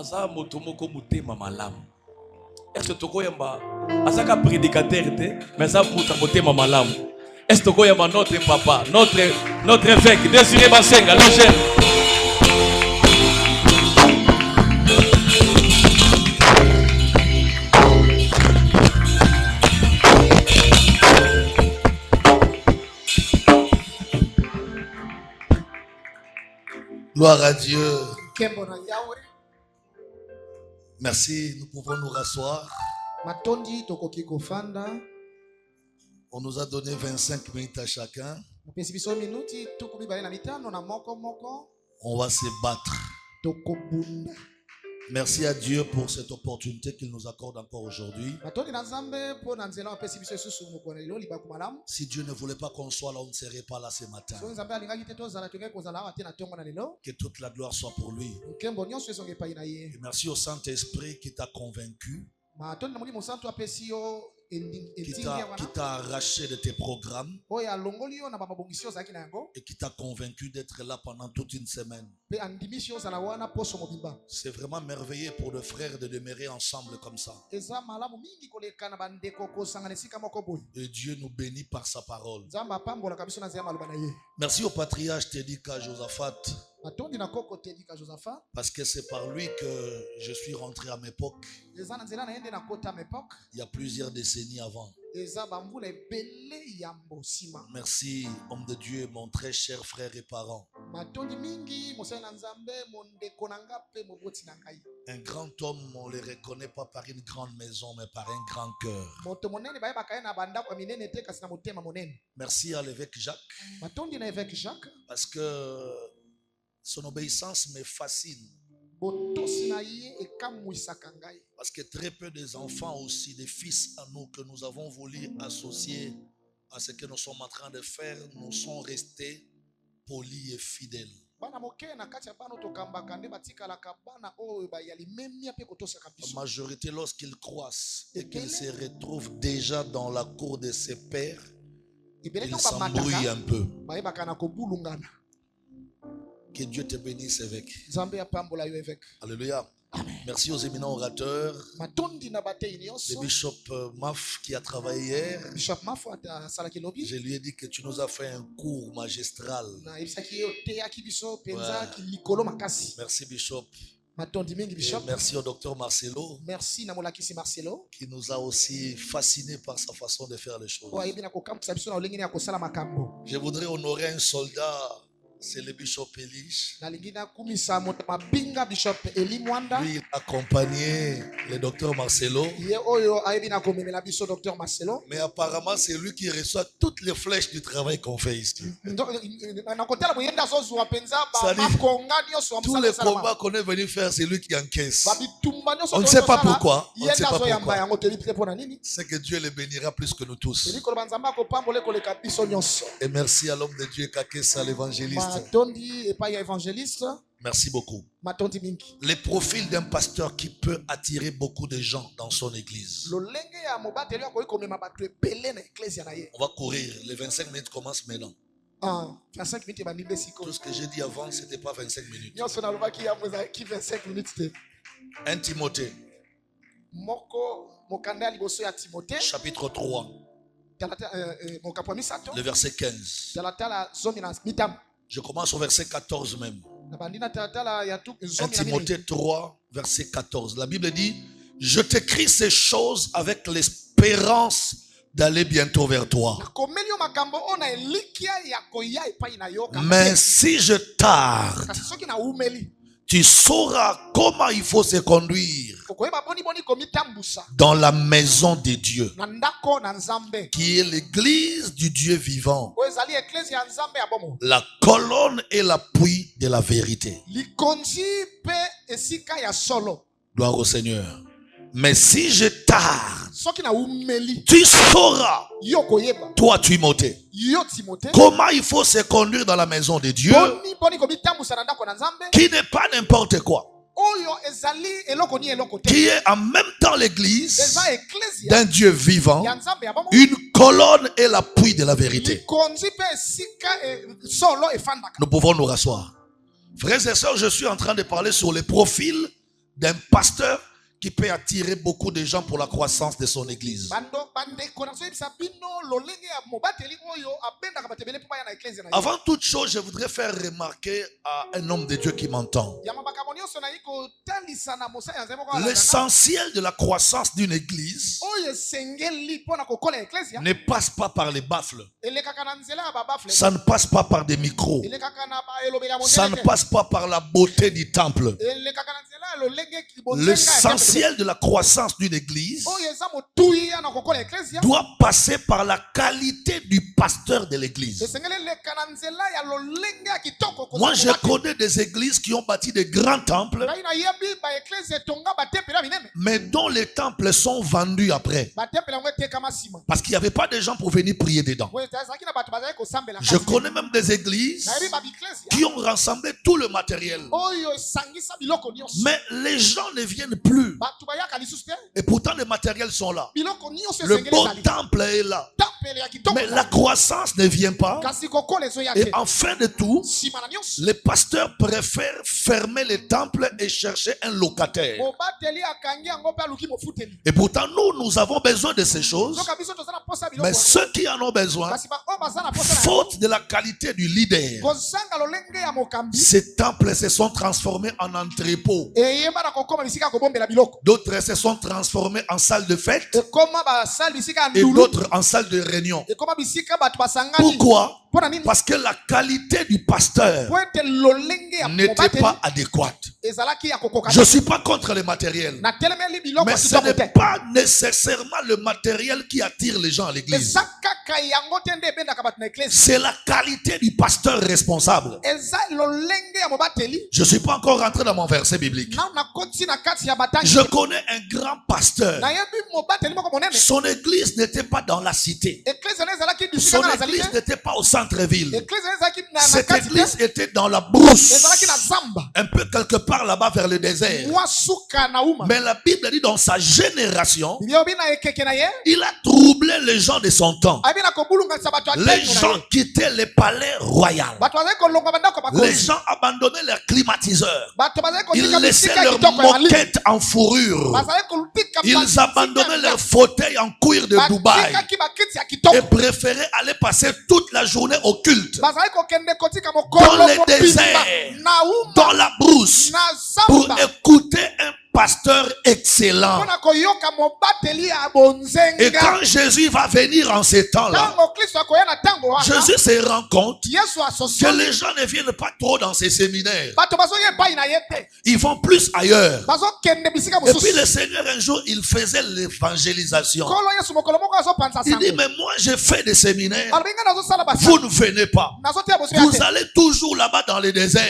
aza motomoko mutema malamu. Est-ce que tokoyamba azaka prédicateur te mais ça muta mutema malamu. Est-ce que tokoyamba notre papa, notre évêque Désiré Basenga le jeune. Gloire à Dieu. Merci, nous pouvons nous rasseoir. On nous a donné 25 minutes à chacun. On va se battre. Merci à Dieu pour cette opportunité qu'il nous accorde encore aujourd'hui. Si Dieu ne voulait pas qu'on soit là, on ne serait pas là ce matin. Que toute la gloire soit pour lui. Et merci au Saint-Esprit qui t'a convaincu, qui t'a arraché de tes programmes et qui t'a convaincu d'être là pendant toute une semaine. C'est vraiment merveilleux pour les frères de demeurer ensemble comme ça. Et Dieu nous bénit par sa parole. Merci au patriarche Tedika Josaphat, parce que c'est par lui que je suis rentré à Mepok il y a plusieurs décennies avant. Merci, homme de Dieu, mon très cher frère et parent. Un grand homme, on ne le reconnaît pas par une grande maison, mais par un grand cœur. Merci à l'évêque Jacques, parce que son obéissance me fascine. Parce que très peu des enfants aussi, des fils à nous que nous avons voulu associer à ce que nous sommes en train de faire, nous sont restés polis et fidèles. La majorité, lorsqu'ils croissent et qu'ils se retrouvent déjà dans la cour de ses pères, ils s'embrouillent un peu. Que Dieu te bénisse, évêque. Alléluia. Amen. Merci aux éminents orateurs. Le bishop Maf qui a travaillé hier. Je lui ai dit que tu nous as fait un cours magistral. Ouais. Merci bishop. Et merci au docteur Marcelo. Qui nous a aussi fascinés par sa façon de faire les choses. Je voudrais honorer un soldat. C'est le bishop Elich. Lui, il accompagnait le docteur Marcelo. Mais apparemment, c'est lui qui reçoit toutes les flèches du travail qu'on fait ici. Tous les combats qu'on est venu faire, c'est lui qui encaisse. On ne sait pas pourquoi. On ne sait pas pourquoi. C'est que Dieu le bénira plus que nous tous. Et merci à l'homme de Dieu, Kakessa, l'évangéliste. Merci beaucoup. Le profil d'un pasteur qui peut attirer beaucoup de gens dans son église. On va courir. Les 25 minutes commencent maintenant. Tout ce que j'ai dit avant, ce n'était pas 25 minutes. 1 Timothée. Chapitre 3. Le verset 15. Je commence au verset 14 même. 1 Timothée 3, verset 14. La Bible dit: je t'écris ces choses avec l'espérance d'aller bientôt vers toi. Mais si je tarde, tu sauras comment il faut se conduire dans la maison de Dieu, qui est l'église du Dieu vivant, la colonne et l'appui de la vérité. Gloire au Seigneur. Mais si je tarde, tu sauras, toi Timothée, comment il faut se conduire dans la maison de Dieu, qui n'est pas n'importe quoi, qui est en même temps l'église d'un Dieu vivant, une colonne et l'appui de la vérité. Nous pouvons nous rasseoir. Frères et sœurs, je suis en train de parler sur le profil d'un pasteur qui peut attirer beaucoup de gens pour la croissance de son église. Avant toute chose, je voudrais faire remarquer à un homme de Dieu qui m'entend. L'essentiel de la croissance d'une église ne passe pas par les baffles. Ça ne passe pas par des micros. Ça ne passe pas par la beauté du temple. L'essentiel de la croissance d'une église doit passer par la qualité du pasteur de l'église. Moi, je connais des églises qui ont bâti de grands temples, mais dont les temples sont vendus après. Parce qu'il n'y avait pas de gens pour venir prier dedans. Je connais même des églises qui ont rassemblé tout le matériel. Mais les gens ne viennent plus. Et pourtant les matériels sont là. Le beau temple est là. Mais la croissance ne vient pas. Et en fin de tout, les pasteurs préfèrent fermer les temples et chercher un locataire. Et pourtant nous avons besoin de ces choses. Mais ceux qui en ont besoin, faute de la qualité du leader, ces temples se sont transformés en entrepôts. D'autres se sont transformés en salle de fête et d'autres en salle de réunion. Pourquoi? Parce que la qualité du pasteur n'était pas adéquate. Je ne suis pas contre le matériel, mais ce n'est pas nécessairement le matériel qui attire les gens à l'église. C'est la qualité du pasteur responsable. Je ne suis pas encore rentré dans mon verset biblique. Je connais un grand pasteur. Son église n'était pas dans la cité. Son église n'était pas au centre-ville. Cette église était dans la brousse, un peu quelque part là-bas vers le désert. Mais la Bible dit dans sa génération, il a troublé les gens de son temps. Les gens quittaient les palais royaux. Les gens abandonnaient leurs climatiseurs. Ils laissaient leurs moquettes en fourrure. Ils abandonnaient leurs fauteuils en cuir de Dubaï et préféraient aller passer toute la journée au culte, dans les déserts, dans la brousse, pour écouter un pasteur excellent. Et quand Jésus va venir en ces temps-là, Jésus se rend compte que les gens ne viennent pas trop dans ces séminaires. Ils vont plus ailleurs. Et puis le Seigneur un jour, il faisait l'évangélisation. Il dit, mais moi je fais des séminaires, vous ne venez pas. Vous allez toujours là-bas dans les déserts.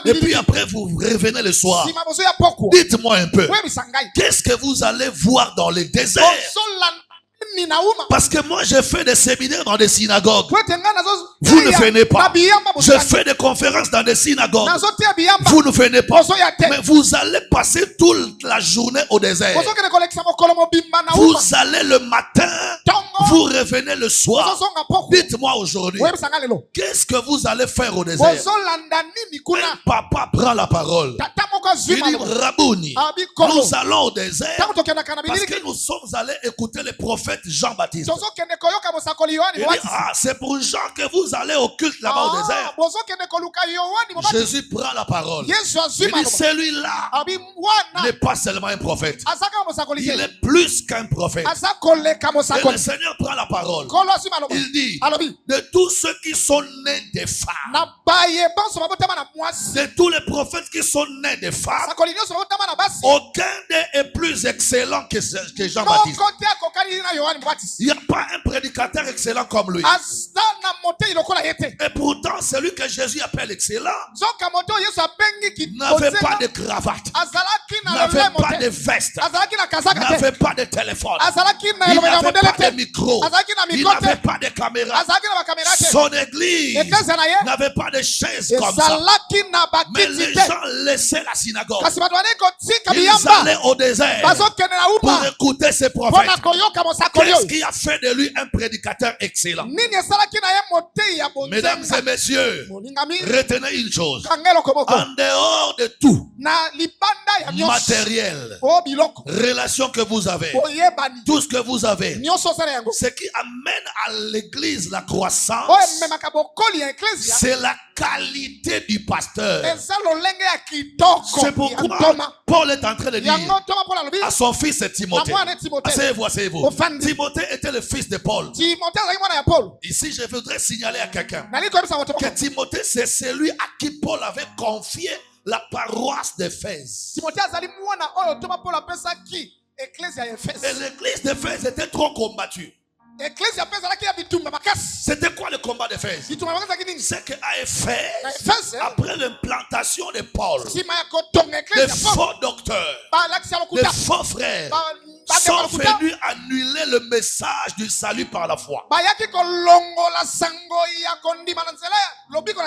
Et puis après vous revenez le soir. Dites-moi un peu, qu'est-ce que vous allez voir dans les déserts? Parce que moi je fais des séminaires dans des synagogues. Vous ne venez pas. Je fais des conférences dans des synagogues. Vous ne venez pas. Mais vous allez passer toute la journée au désert. Vous allez le matin, vous revenez le soir. Dites-moi aujourd'hui, qu'est-ce que vous allez faire au désert? Un papa prend la parole. Il dit, Rabouni, nous allons au désert parce que nous sommes allés écouter les prophètes Jean-Baptiste. Il dit, c'est pour Jean que vous allez au culte là-bas au désert. Jésus prend la parole. Il dit, celui-là n'est pas seulement un prophète, il est plus qu'un prophète. Et le Seigneur prend la parole. Il dit, de tous ceux qui sont nés des femmes, de tous les prophètes qui sont nés des femmes, aucun d'eux est plus excellent que Jean-Baptiste. Il n'y a pas un prédicateur excellent comme lui. Et pourtant, celui que Jésus appelle excellent n'avait pas de cravate, n'avait pas de veste, n'avait pas de téléphone. Il n'avait pas de micro. Il n'avait pas de caméra. Son église n'avait pas de chaises comme ça. Mais les gens laissaient la synagogue. Ils allaient au désert pour écouter ses prophètes. Qu'est-ce qui a fait de lui un prédicateur excellent? Mesdames et messieurs, retenez une chose. En dehors de tout matériel, relation que vous avez, tout ce que vous avez, ce qui amène à l'église la croissance, c'est la qualité du pasteur. C'est pourquoi Paul est en train de dire à son fils Timothée. Asseyez-vous. Timothée était le fils de Paul. Ici, je voudrais signaler à quelqu'un que Timothée, c'est celui à qui Paul avait confié la paroisse d'Éphèse. Et l'église d'Éphèse était trop combattue. C'était quoi le combat d'Éphèse? C'est qu'à Éphèse, après l'implantation de Paul, des faux docteurs, des faux frères sont venus annuler le message du salut par la foi.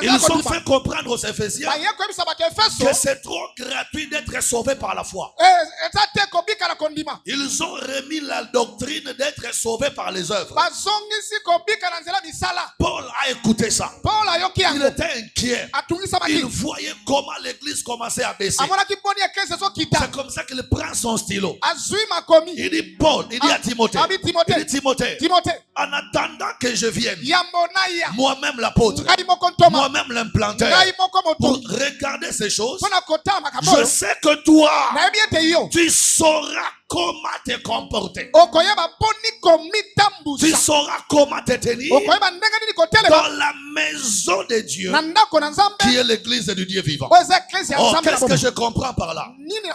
Ils ont fait comprendre aux Éphésiens que c'est trop gratuit d'être sauvé par la foi. Ils ont remis la doctrine d'être sauvé par les œuvres. Paul a écouté ça. Il était inquiet. Il voyait comment l'église commençait à baisser. C'est comme ça qu'il prend son stylo. Il dit Paul, il dit à Timothée, il dit Timothée, en attendant que je vienne, moi-même l'apôtre, moi-même l'implanteur, pour regarder ces choses, je sais que toi, tu sauras comment te comporter. Tu sauras comment te tenir dans la maison de Dieu, qui est l'église du Dieu vivant. Oh, qu'est-ce que je comprends par là?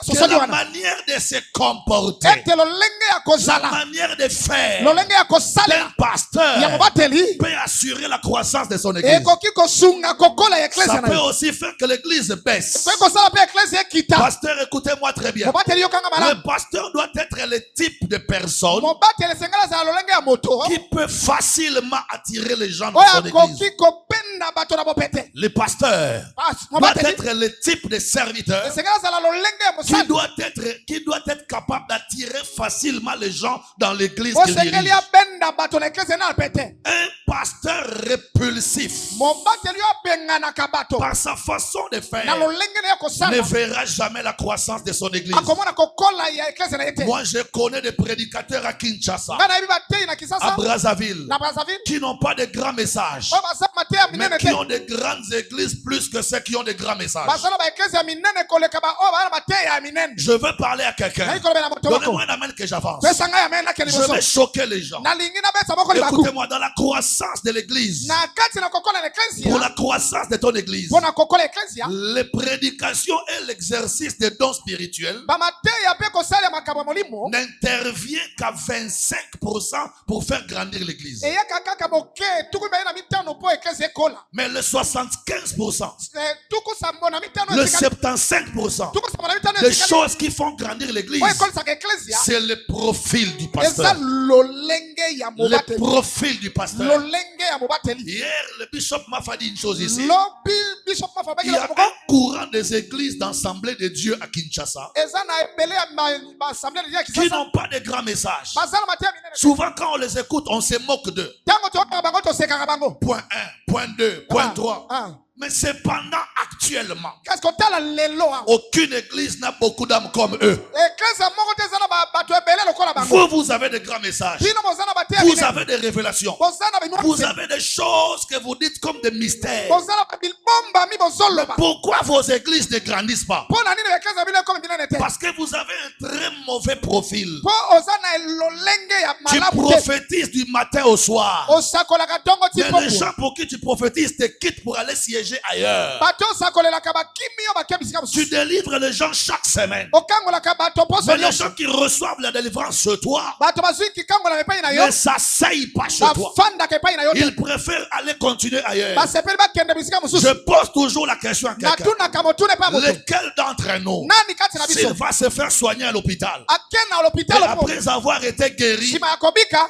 Que la manière de se comporter, la manière de faire d'un pasteur peut assurer la croissance de son église. Ça peut aussi faire que l'église baisse. Pasteur, écoutez-moi très bien. Le pasteur doit être le type de personne qui peut facilement attirer les gens dans son église. Le pasteur doit être le type de serviteur qui doit être capable d'attirer facilement les gens dans l'église qu'il dirige. Un pasteur répulsif, par sa façon de faire, ne verra jamais la croissance de son église. Moi, je connais des prédicateurs à Kinshasa, à Brazzaville, qui n'ont pas de grands messages, mais qui ont de grandes églises plus que ceux qui ont de grands messages. Je veux parler à quelqu'un. Donnez-moi un amen que j'avance. Je vais choquer les gens. Écoutez-moi, dans la croissance de l'église, pour la croissance de ton église, les prédications et l'exercice des dons spirituels n'intervient qu'à 25% pour faire grandir l'église. Mais le 75%, le 75% des choses qui font grandir l'église, c'est le profil du pasteur. Le profil du pasteur. Hier, le bishop m'a fait dire une chose ici. Il y a un courant des églises d'Assemblée de Dieu à Kinshasa qui n'ont pas de grands messages. Souvent, quand on les écoute, on se moque d'eux. Point 1, point 2, point 3. Mais cependant, actuellement, aucune église n'a beaucoup d'âmes comme eux. Vous avez de grands messages. Vous avez des révélations. Vous avez des choses que vous dites comme des mystères. Mais pourquoi vos églises ne grandissent pas? Parce que vous avez un très mauvais profil. Tu prophétises du matin au soir. Mais les gens pour qui tu prophétises te quittent pour aller siéger protéger ailleurs. Tu délivres les gens chaque semaine. Mais les gens qui reçoivent la délivrance chez toi ne s'asseyent pas chez toi. Ils préfèrent aller continuer ailleurs. Je pose toujours la question à quelqu'un. Lequel d'entre nous, s'il va se faire soigner à l'hôpital, et après avoir été guéri,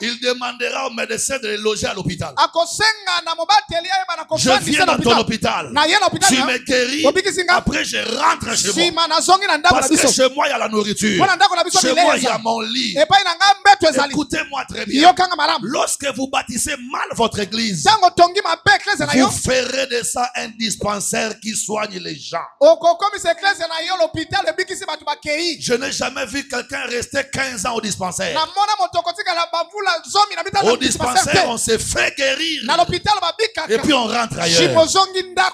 il demandera au médecin de le loger à l'hôpital? Je viens dans ton hôpital, tu me guéris, après je rentre chez moi. Parce que chez moi il y a la nourriture, chez moi il y a mon lit. Écoutez-moi très bien. Lorsque vous bâtissez mal votre église, vous ferez de ça un dispensaire qui soigne les gens. Je n'ai jamais vu quelqu'un rester 15 ans au dispensaire. Au dispensaire, on se fait guérir. Et puis on rentre ailleurs.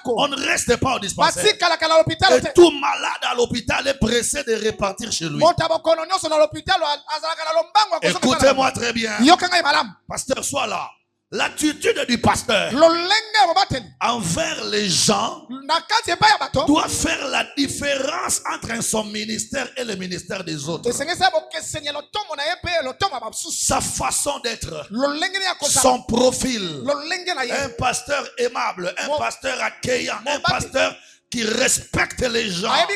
On ne reste pas au dispensaire. Et tout malade à l'hôpital est pressé de repartir chez lui. Écoutez-moi très bien. Pasteur, sois là. L'attitude du pasteur envers les gens doit faire la différence entre son ministère et le ministère des autres. Sa façon d'être, son profil. Un pasteur aimable, un pasteur accueillant, un pasteur qui respecte les gens. Un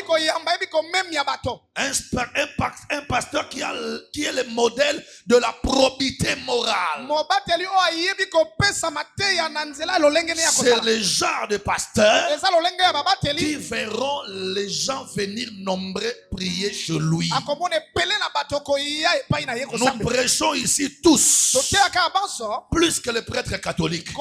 pasteur qui est le modèle de la probité morale. C'est le genre de pasteur qui verront les gens venir nombreux prier chez lui. Nous prêchons ici tous plus que les prêtres catholiques.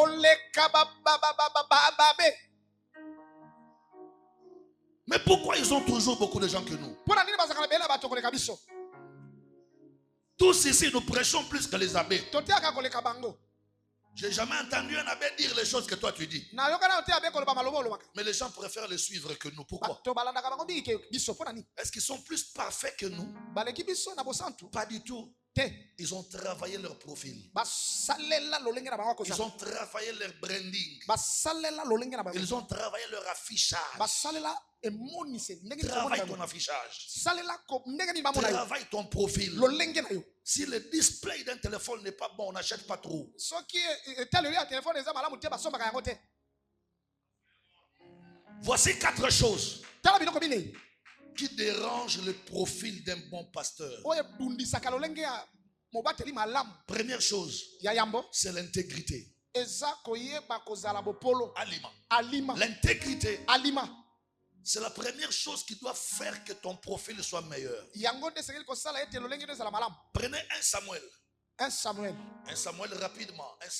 Mais pourquoi ils ont toujours beaucoup de gens que nous? Tous ici, nous prêchons plus que les abbés. J'ai jamais entendu un abbé dire les choses que toi tu dis. Mais les gens préfèrent les suivre que nous. Pourquoi? Est-ce qu'ils sont plus parfaits que nous? Pas du tout. Ils ont travaillé leur profil. Ils ont travaillé leur branding. Ils ont travaillé leur affichage. Travaille ton affichage. Travaille ton profil. Si le display d'un téléphone n'est pas bon, on n'achète pas trop. Voici 4 choses qui dérangent le profil d'un bon pasteur. Première chose, c'est l'intégrité. L'intégrité, c'est la première chose qui doit faire que ton profil soit meilleur. Prenez 1 Samuel. 1 Samuel rapidement. 1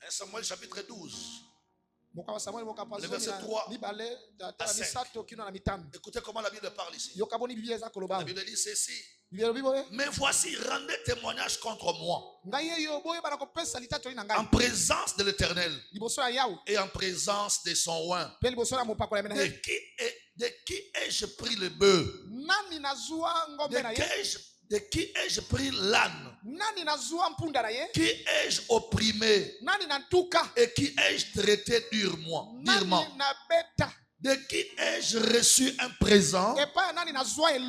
Samuel chapitre 12. Le verset 3 à 5. Écoutez comment la Bible parle ici. La Bible dit ceci. Mais voici, rendez témoignage contre moi en présence de l'Éternel et en présence de son oint. De qui ai-je pris le bœuf? De qui ai-je pris l'âne? Qui ai-je opprimé? Et qui ai-je traité durement? De qui ai-je reçu un présent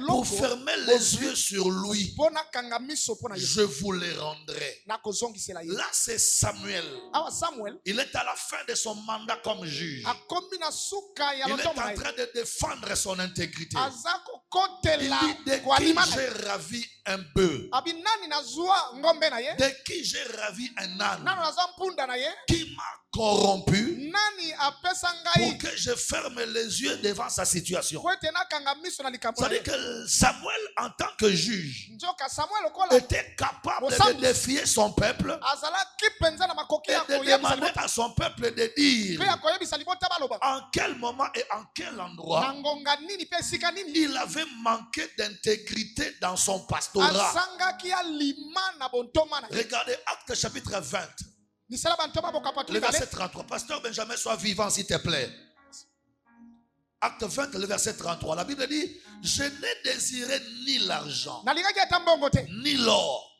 pour fermer les yeux sur lui? Je vous les rendrai. Là, c'est Samuel. Il est à la fin de son mandat comme juge. Il est en train de défendre son intégrité. Il dit, de qui j'ai ravi un bœuf? De qui j'ai ravi un âne? Qui m'a corrompu pour que je ferme les yeux devant sa situation? C'est-à-dire que Samuel, en tant que juge, était capable de défier son peuple et de demander à son peuple de dire en quel moment et en quel endroit il avait manqué d'intégrité dans son pastorat. Regardez Actes chapitre 20. Le verset 33. Pasteur Benjamin, sois vivant s'il te plaît. Acte 20, le verset 33. La Bible dit, je n'ai désiré ni l'argent, ni l'or,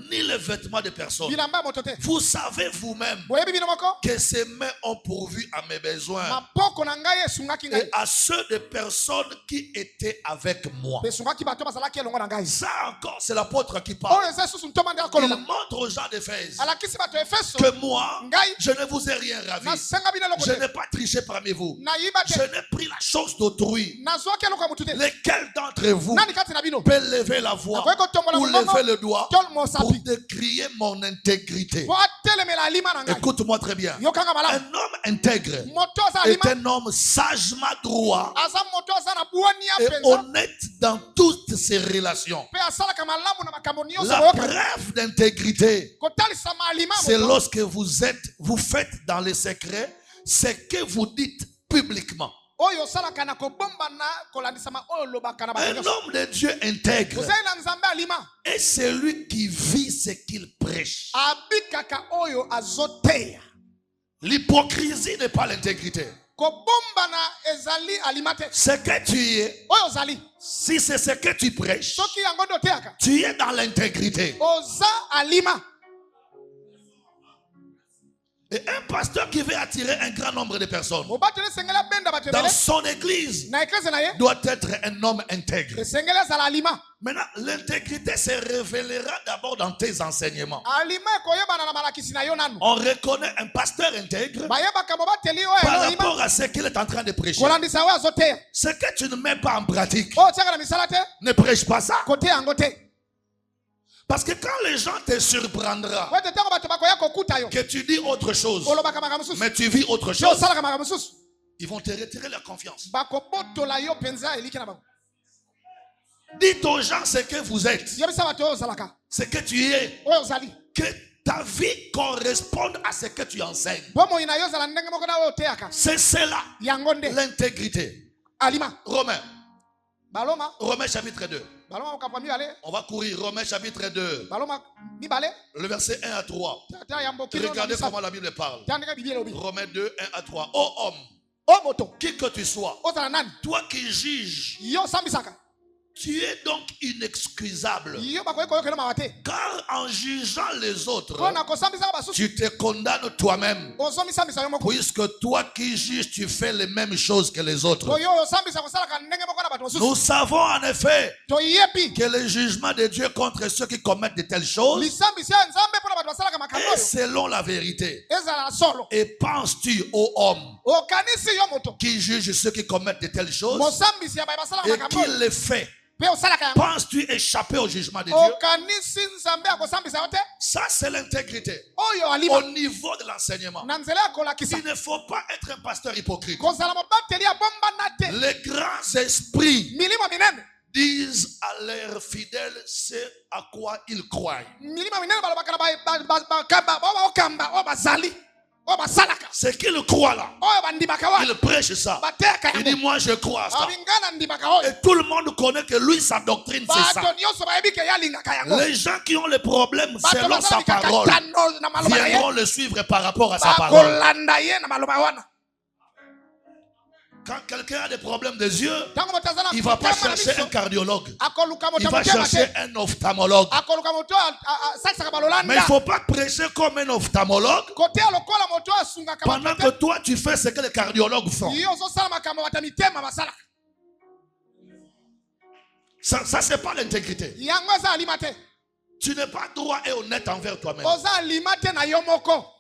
ni les vêtements de personne. Vous savez vous-même que ces mains ont pourvu à mes besoins et à ceux de personnes qui étaient avec moi. Ça encore, c'est l'apôtre qui parle. Il montre aux gens d'Éphèse que moi, je ne vous ai rien ravi. Je n'ai pas triché parmi vous. Je n'ai pris la chose d'autrui. Lesquels d'entre vous peut lever la voix ou lever le doigt pour décrier mon intégrité? Écoute-moi très bien. Un homme intègre est un homme sagement droit et honnête dans toutes ses relations. La preuve d'intégrité, c'est lorsque vous faites dans les secrets ce que vous dites publiquement. Un homme de Dieu intègre est celui qui vit ce qu'il prêche. L'hypocrisie n'est pas l'intégrité. Ce que tu es, si c'est ce que tu prêches, tu es dans l'intégrité. Et un pasteur qui veut attirer un grand nombre de personnes dans son église doit être un homme intègre. Maintenant, l'intégrité se révélera d'abord dans tes enseignements. On reconnaît un pasteur intègre par rapport à ce qu'il est en train de prêcher. Ce que tu ne mets pas en pratique, ne prêche pas ça. Parce que quand les gens te surprendront, que tu dis autre chose, mais tu vis autre chose, ils vont te retirer leur confiance. Dites aux gens ce que vous êtes, ce que tu es, que ta vie corresponde à ce que tu enseignes. C'est cela, l'intégrité. Romains chapitre 2. On va courir. Romains chapitre 2. Le verset 1 à 3. Regardez comment la Bible parle. Romains 2, 1 à 3. Ô homme, qui que tu sois, toi qui juges, tu es donc inexcusable. Car en jugeant les autres, tu te condamnes toi-même. Puisque toi qui juges, tu fais les mêmes choses que les autres. Nous savons en effet que le jugement de Dieu contre ceux qui commettent de telles choses est selon la vérité. Et penses-tu, ô homme, qui juge ceux qui commettent de telles choses et qui les fait, penses-tu échapper au jugement de Dieu? Ça, c'est l'intégrité. Au niveau de l'enseignement, il ne faut pas être un pasteur hypocrite. Les grands esprits disent à leurs fidèles ce à quoi ils croient. Ce qu'il croit là, il prêche ça. Il dit moi je crois à ça. Et tout le monde connaît que lui sa doctrine c'est ça. Les gens qui ont les problèmes selon sa parole viendront le suivre par rapport à sa parole. Quand quelqu'un a des problèmes des yeux, il ne va pas chercher un cardiologue. Il va chercher un ophtalmologue. Mais il ne faut pas prêcher comme un ophtalmologue pendant que toi tu fais ce que les cardiologues font. Ça c'est pas l'intégrité. Tu n'es pas droit et honnête envers toi-même.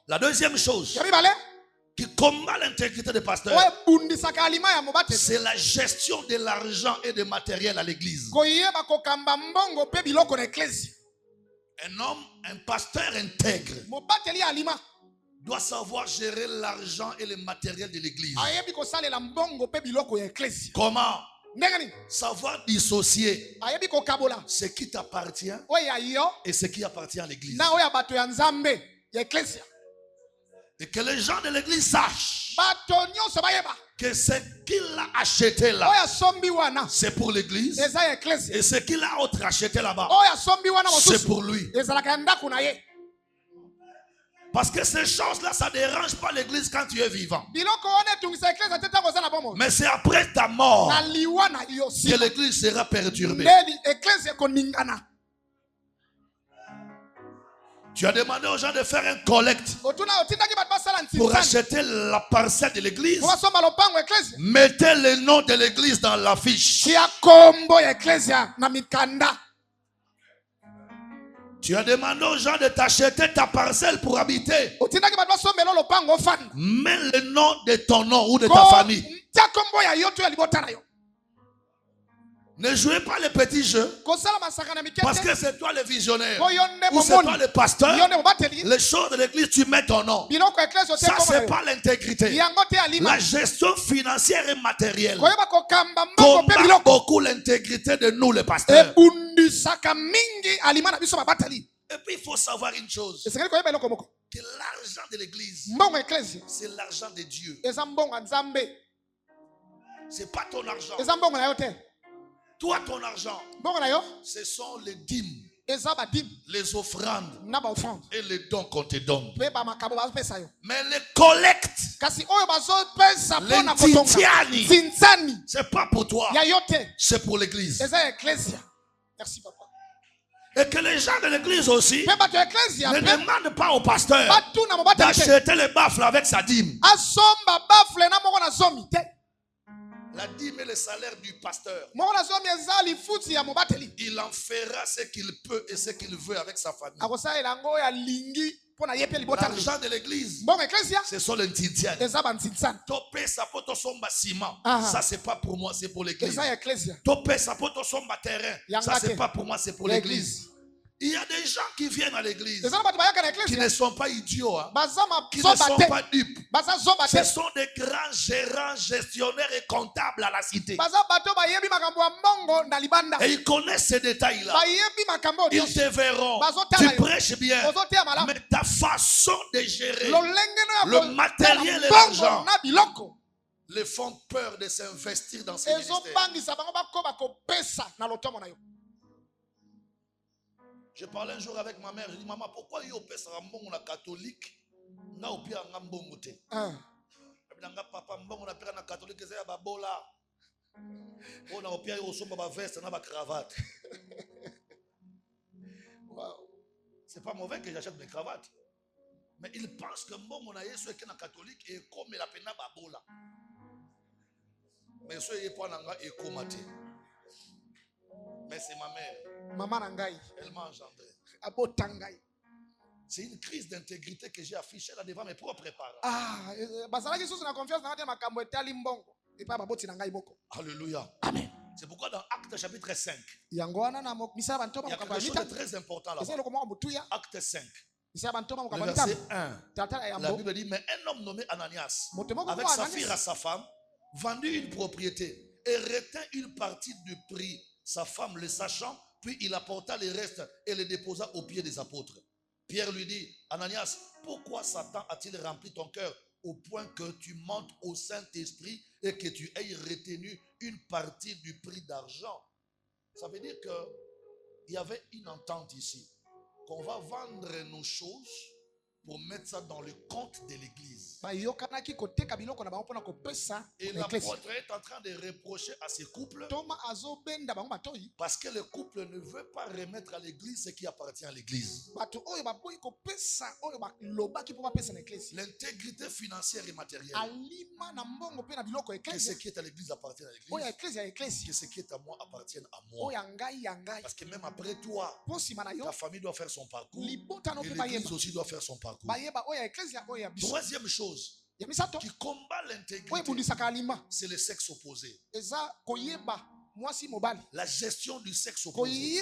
La deuxième chose qui combat l'intégrité des pasteurs, c'est la gestion de l'argent et des matériels à l'église. Un homme, un pasteur intègre doit savoir gérer l'argent et le matériel de l'église. Comment? Savoir dissocier ce qui t'appartient et ce qui appartient à l'église. Et que les gens de l'église sachent que ce qu'il a acheté là, c'est pour l'église. Et ce qu'il a autre acheté là-bas, c'est pour lui. Parce que ces choses-là, ça ne dérange pas l'église quand tu es vivant. Mais c'est après ta mort que l'église sera perturbée. Tu as demandé aux gens de faire un collecte pour acheter la parcelle de l'église. Mettez le nom de l'église dans l'affiche. Tu as demandé aux gens de t'acheter ta parcelle pour habiter. Mets le nom de ton nom ou de ta famille. Ne jouez pas les petits jeux. Parce que c'est toi le visionnaire. Ou c'est toi le pasteur. Les choses de l'église, tu mets ton nom. Ça, c'est pas l'intégrité. La gestion financière et matérielle combat beaucoup l'intégrité de nous, les pasteurs. Et puis, il faut savoir une chose. Que l'argent de l'église, c'est l'argent de Dieu. C'est pas ton argent. Toi, ton argent, ce sont les dîmes, les offrandes et les dons qu'on te donne. Mais les collectes, les titiani, c'est pas pour toi, c'est pour l'église. Merci, papa. Et que les gens de l'église aussi ne demandent pas au pasteur d'acheter les baffles avec sa dîme. La dîme est le salaire du pasteur. Il en fera ce qu'il peut et ce qu'il veut avec sa famille. L'argent de l'église, ce sont les titiani. Topé sa poto somba ciment. Ça, c'est pas pour moi, c'est pour l'église. Topé sa poto somba terrain. Ça, c'est pas pour moi, c'est pour l'église. Il y a des gens qui viennent à l'église qui ne sont pas idiots, qui ne sont pas dupes. Ce sont des grands gérants, gestionnaires et comptables à la cité. Et ils connaissent ces détails-là. Ils te verront. Tu prêches bien. Mais ta façon de gérer le matériel et l'argent les font peur de s'investir dans ces ministères. Je parlais un jour avec ma mère, je dis maman, pourquoi il y a un catholique na opia ngambongo te? Papa mbongo na pera na catholique c'est ba bola. On a opia yo somba ba veste na ba cravate. C'est pas mauvais que j'achète mes cravates. Mais ils pensent que mbongo na yesu est na catholique et comme la pena ba bola. Mais ce est pas nanga et komate. Mais c'est ma mère. Maman Nangai. Elle m'a engendré. Abotangai. C'est une crise d'intégrité que j'ai affichée là devant mes propres parents. Alléluia. Amen. C'est pourquoi dans Actes chapitre 5, il y a quelque chose de très important là-bas. Actes 5. Le verset 1. La Bible dit, mais un homme nommé Ananias, avec sa fille à sa femme, vendit une propriété et retint une partie du prix. Sa femme le sachant, puis il apporta les restes et les déposa aux pieds des apôtres. Pierre lui dit, Ananias, pourquoi Satan a-t-il rempli ton cœur au point que tu montes au Saint-Esprit et que tu aies retenu une partie du prix d'argent? Ça veut dire qu'il y avait une entente ici, qu'on va vendre nos choses pour mettre ça dans le compte de l'église. Et l'apôtre est en train de reprocher à ces couples parce que le couple ne veut pas remettre à l'église ce qui appartient à l'église. L'intégrité financière et matérielle. Que ce qui est à l'église appartient à l'église. Que ce qui est à moi appartienne à moi. Parce que même après toi, ta famille doit faire son parcours. Et l'église aussi doit faire son parcours. Troisième chose qui combat l'intégrité, c'est le sexe opposé. La gestion du sexe opposé.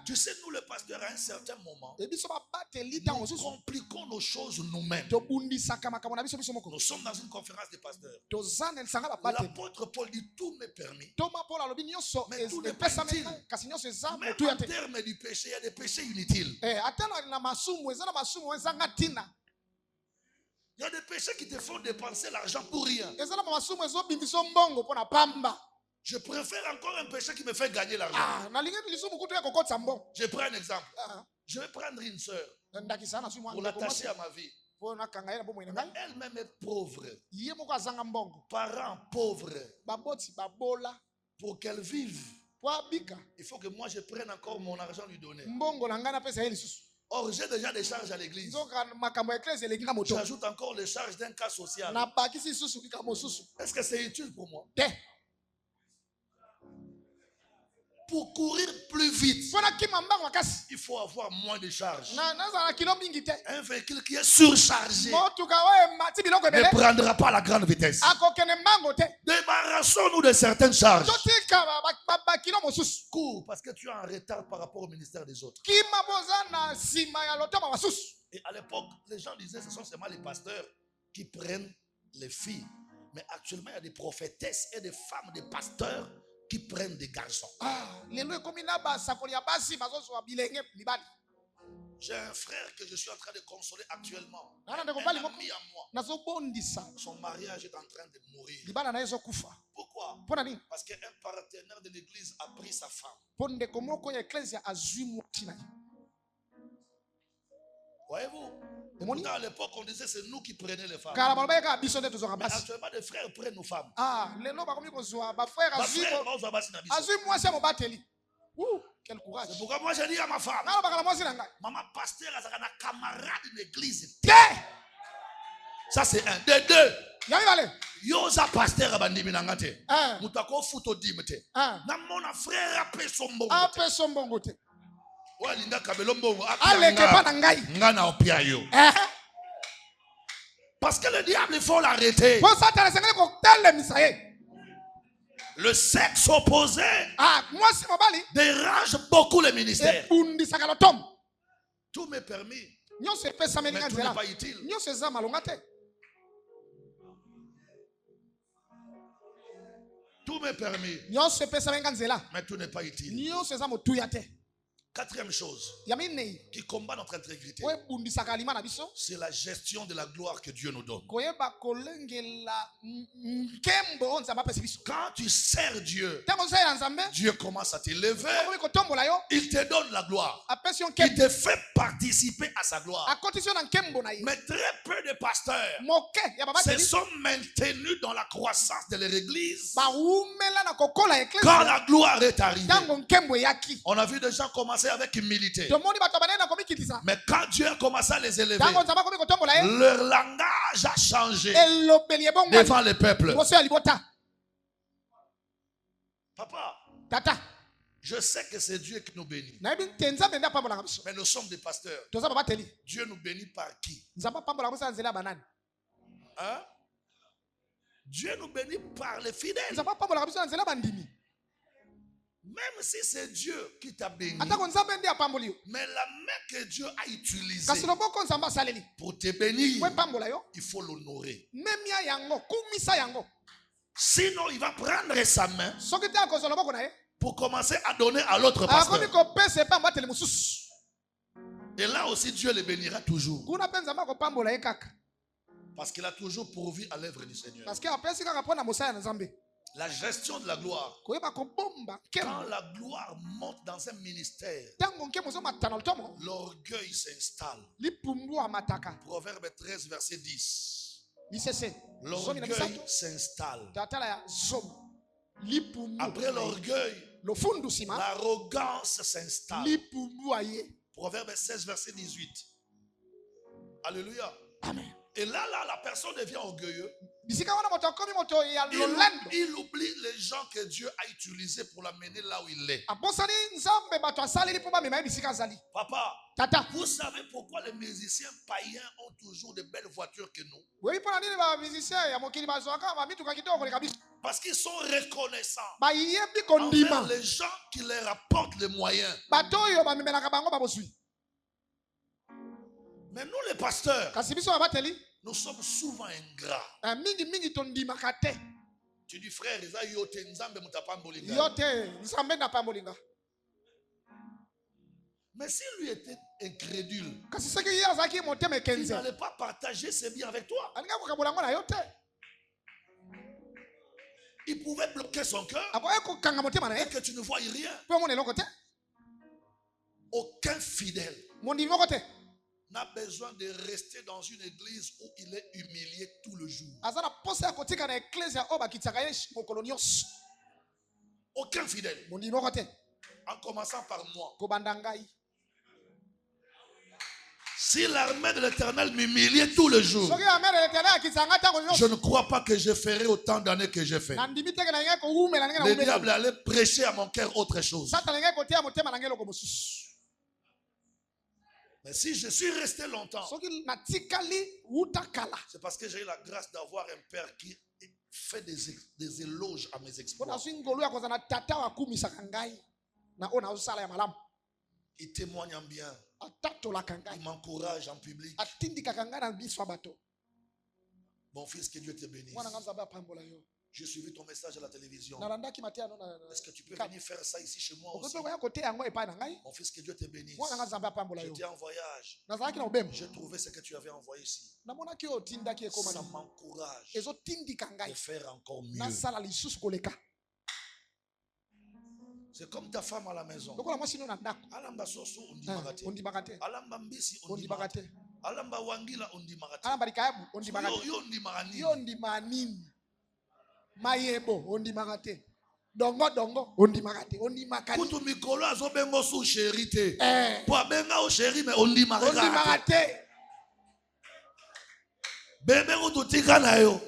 Tu sais, nous, le pasteur, à un certain moment, nous compliquons nos choses nous-mêmes. Nous sommes dans une conférence des pasteurs. L'apôtre Paul dit, tout m'est permis. Mais tout n'est pas utile. Même en termes du péché, il y a des péchés inutiles. Il y a des péchés qui te font dépenser l'argent pour rien. Je préfère encore un péché qui me fait gagner l'argent. Je prends un exemple. Je vais prendre une soeur pour l'attacher à ma vie. Elle-même est pauvre. Parents pauvres. Pour qu'elle vive Il faut que moi je prenne encore mon argent lui donner. Mbongo na ngana pesa hili susu. Or, j'ai déjà des charges à l'église. J'ajoute encore les charges d'un cas social. Est-ce que c'est utile pour moi? Pour courir plus vite, il faut avoir moins de charges. Un véhicule qui est surchargé ne prendra pas la grande vitesse. Débarrassons-nous de certaines charges. Cours parce que tu es en retard par rapport au ministère des autres. Et à l'époque, les gens disaient que ce sont seulement les pasteurs qui prennent les filles. Mais actuellement, il y a des prophétesses et des femmes, des pasteurs qui prennent des garçons. J'ai un frère que je suis en train de consoler actuellement. Un ami à moi. Son mariage est en train de mourir. Pourquoi? Parce qu'un partenaire de l'église a pris sa femme. Voyez-vous? À l'époque, on disait c'est nous qui prenions les femmes. Mais actuellement, les frères prennent nos femmes. Quel courage. C'est pourquoi moi j'ai dit à ma femme, maman pasteur, elle a un camarade d'église. Ça c'est un. De deux. Yoza pasteur abandimi nangate. Mutako futo dimete. Na mona frère apé sombongo. Apé sombongo te. Wa linda kabelo mbongo. Aleke pa nangai. Ngana opia yo. Parce que le diable il faut l'arrêter. Le sexe opposé dérange beaucoup les ministères. Tout m'est permis, mais tout n'est pas utile. Tout m'est permis, mais tout n'est pas utile. Quatrième chose qui combat notre intégrité, c'est la gestion de la gloire que Dieu nous donne. Quand tu sers Dieu, Dieu commence à t'élever. Il te donne la gloire. Il te fait participer à sa gloire. Mais très peu de pasteurs se sont maintenus dans la croissance de leur église quand la gloire est arrivée. On a vu des gens commencer avec humilité. Mais quand Dieu a commencé à les élever, leur langage a changé devant le peuple. Papa, Tata, je sais que c'est Dieu qui nous bénit. Mais nous sommes des pasteurs. Dieu nous bénit par qui? Hein? Dieu nous bénit par les fidèles. Même si c'est Dieu qui t'a béni, mais la main que Dieu a utilisée pour te bénir, il faut l'honorer. Sinon, il va prendre sa main pour commencer à donner à l'autre pasteur. Et là aussi, Dieu le bénira toujours. Parce qu'il a toujours pourvu à l'œuvre du Seigneur. La gestion de la gloire. Quand la gloire monte dans un ministère, l'orgueil s'installe. Proverbe 13, verset 10. L'orgueil s'installe. Après l'orgueil, l'arrogance s'installe. Proverbe 16, verset 18. Alléluia. Amen. Et là, la personne devient orgueilleuse. Il oublie les gens que Dieu a utilisés pour l'amener là où il est. Papa, Tata, vous savez pourquoi les musiciens païens ont toujours de belles voitures que nous? Parce qu'ils sont reconnaissants envers les gens qui leur apportent les moyens. Mais nous les pasteurs, nous sommes souvent ingrats. Tu dis frère, mais s'il lui était incrédule, il n'allait pas partager ses biens avec toi. Il pouvait bloquer son cœur et que tu ne voyais rien. Aucun fidèle n'a besoin de rester dans une église où il est humilié tout le jour. Aucun fidèle. En commençant par moi. Si l'armée de l'Éternel m'humiliait tous les jours, je ne crois pas que je ferai autant d'années que j'ai fait. Le diable allait prêcher à mon cœur autre chose. Mais si je suis resté longtemps, c'est parce que j'ai eu la grâce d'avoir un père qui fait des éloges à mes exploits. Il témoigne en bien. Il m'encourage en public. Mon fils, que Dieu te bénisse. J'ai suivi ton message à la télévision. Est-ce que tu peux venir faire ça ici chez moi aussi? Mon fils, que Dieu te bénisse. J'étais en voyage. J'ai trouvé ce que tu avais envoyé ici. Ça m'encourage de faire encore mieux. C'est comme ta femme à la maison. Alamba soso undimagate. Alamba mbisi undimagate. Alamba wangila undimagate. Yo ndimanini. Mayebo undimagate. Dongo undimagate. Kutu mikolo azobengo su chéri. Po abenga o chéri me undimagate. Bébé ututika na yo.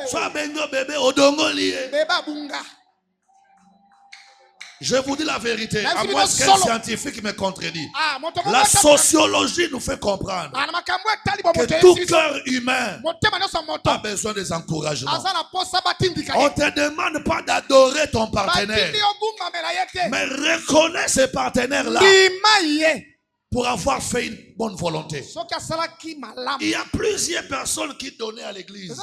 So abengo bébé odongo lié. Beba bunga. Je vous dis la vérité, à moins qu'un scientifique me contredit. La sociologie nous fait comprendre que tout cœur humain a besoin des encouragements. On ne te demande pas d'adorer ton partenaire, mais reconnais ce partenaire-là pour avoir fait une bonne volonté. Il y a plusieurs personnes qui donnaient à l'église. Mais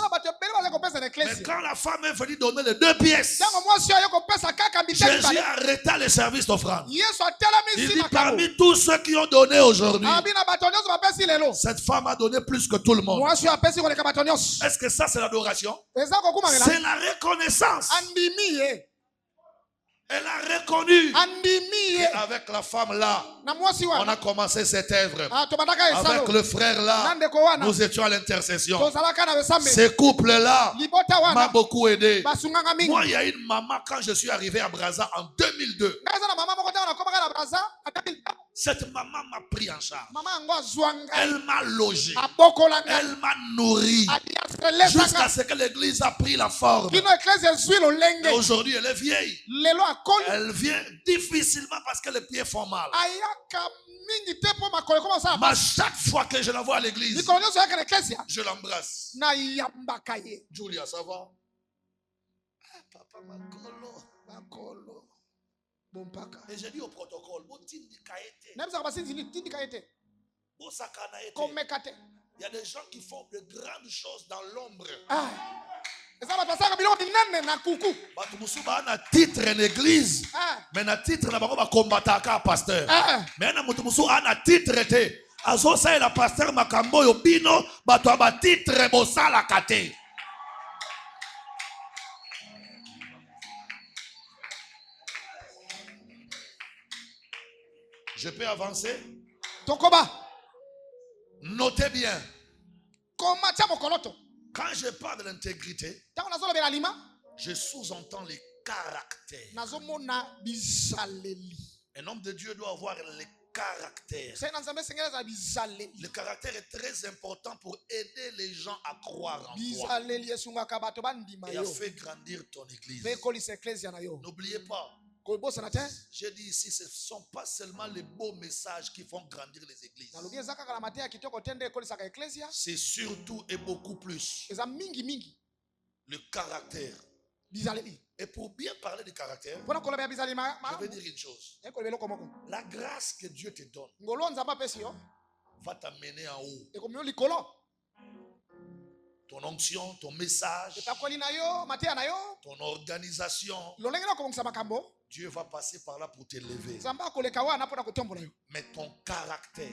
quand la femme est venue donner les 2 pièces, Jésus arrêta le service d'offrande. Il dit parmi tous ceux qui ont donné aujourd'hui, cette femme a donné plus que tout le monde. Est-ce que ça c'est l'adoration? C'est la reconnaissance. Elle a reconnu qu'avec la femme là, on a commencé cette œuvre. Avec le frère là, nous étions à l'intercession. Ce couple là m'a beaucoup aidé. Moi, il y a une maman quand je suis arrivé à Brazza en 2002. Cette maman m'a pris en charge. Elle m'a logé. Elle m'a nourri. Jusqu'à ce que l'église a pris la forme. Et aujourd'hui, elle est vieille. Elle vient difficilement parce que les pieds font mal. Mais chaque fois que je la vois à l'église, je l'embrasse. Julia, ça va? Papa, Makolo. Et j'ai dit au protocole, il y a des gens qui font de grandes choses dans l'ombre. Un titre en église, mais un titre na combataka pasteur. Mais na mutumusu ana titre te. Azo sa la pasteur makambo yo bino bato ba titre bosala kate. Je peux avancer? Notez bien. Quand je parle de l'intégrité, je sous-entends les caractères. Un homme de Dieu doit avoir les caractères. Le caractère est très important pour aider les gens à croire en toi et à faire grandir ton église. N'oubliez pas. J'ai dit ici, ce ne sont pas seulement les beaux messages qui font grandir les églises. C'est surtout et beaucoup plus le caractère. Et pour bien parler du caractère, je vais dire une chose. La grâce que Dieu te donne va t'amener en haut. Ton onction, ton message, ton organisation, Dieu va passer par là pour t'élever. Mais ton caractère,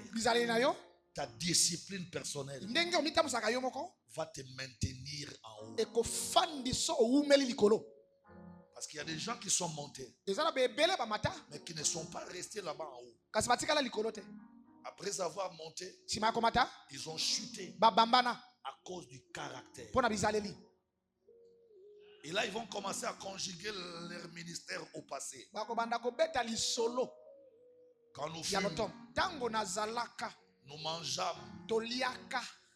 ta discipline personnelle va te maintenir en haut. Parce qu'il y a des gens qui sont montés, mais qui ne sont pas restés là-bas en haut. Après avoir monté, ils ont chuté à cause du caractère. Et là, ils vont commencer à conjuguer leur ministère au passé. Quand nous fûmes, nous mangeâmes,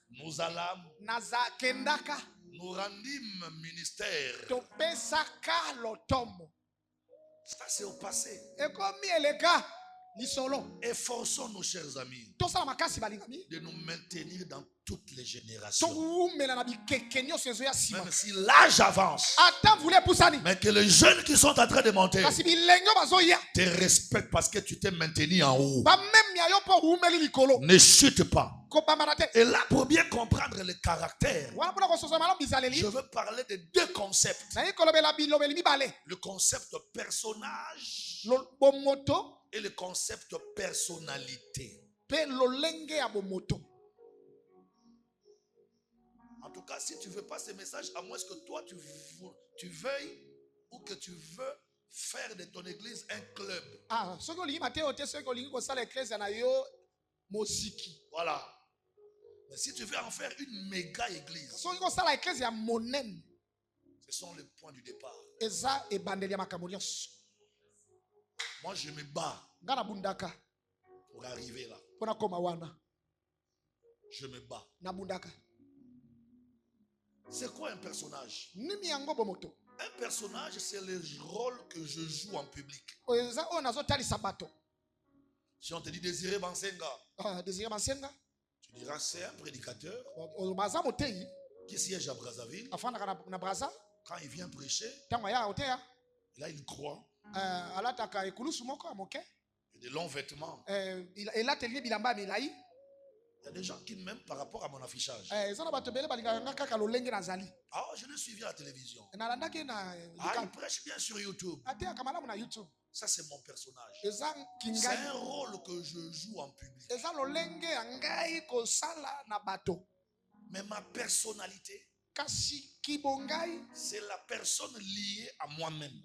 nous allâmes, nous rendîmes ministère. Ça, c'est au passé. Efforçons-nous, chers amis, de nous maintenir dans toutes les générations. Même si l'âge avance, mais que les jeunes qui sont en train de monter te respectent parce que tu t'es maintenu en haut. Ne chute pas. Et là, pour bien comprendre le caractère, je veux parler de deux concepts. Le concept personnage et le concept personnalité. En tout cas, si tu ne veux pas ce message, à moins que toi tu veuilles ou que tu veux faire de ton église un club. Voilà. Mais si tu veux en faire une méga église, ce sont les points du départ. Moi, je me bats pour arriver là. Je me bats. C'est quoi un personnage? Un personnage, c'est le rôle que je joue en public. Si on te dit Désiré Bansenga, tu diras c'est un prédicateur qui siège à Brazzaville. Quand il vient prêcher, là il croit. Il a des longs vêtements. Il y a des gens qui m'aiment par rapport à mon affichage. Ah, je l'ai suivi à la télévision. Ah, il prêche bien sur YouTube. Ça, c'est mon personnage. C'est un rôle que je joue en public. Mais ma personnalité, c'est la personne liée à moi-même.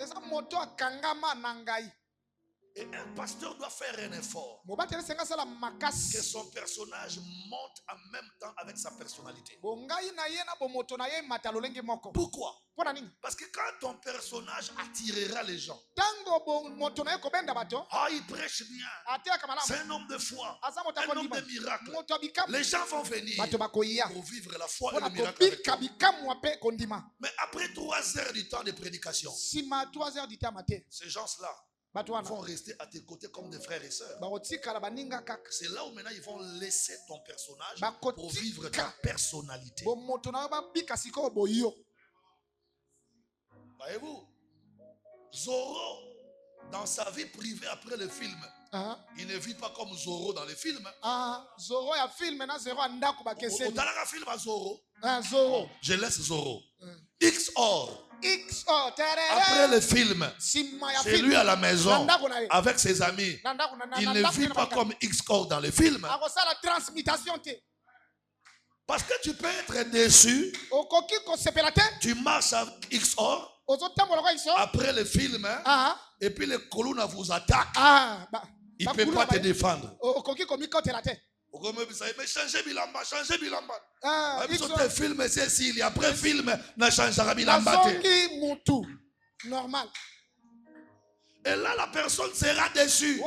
Et un pasteur doit faire un effort que son personnage monte en même temps avec sa personnalité. Pourquoi? Parce que quand ton personnage attirera les gens, il prêche bien, c'est un homme de foi, un homme de miracle, les gens vont venir pour vivre la foi et le miracle avec toi. Mais après 3 heures du temps de prédication, ces gens-là vont rester à tes côtés comme des frères et sœurs. C'est là où maintenant ils vont laisser ton personnage pour vivre ta personnalité. Voyez-vous, Zorro, dans sa vie privée après le film, il ne vit pas comme Zorro dans le film. Zorro a film, Zorro. Je laisse Zorro. XOR. Après le film, c'est lui à la maison avec ses amis. Il ne vit pas comme XOR dans le film. Parce que tu peux être déçu. Tu marches avec XOR. Après le film, et puis le colonna vous attaque. Il ne peut pas te défendre. Mais changez bilamba, changez bilamba. Après film, c'est s'il après film, na changera bilamba. Normal. Et là, la personne sera déçue.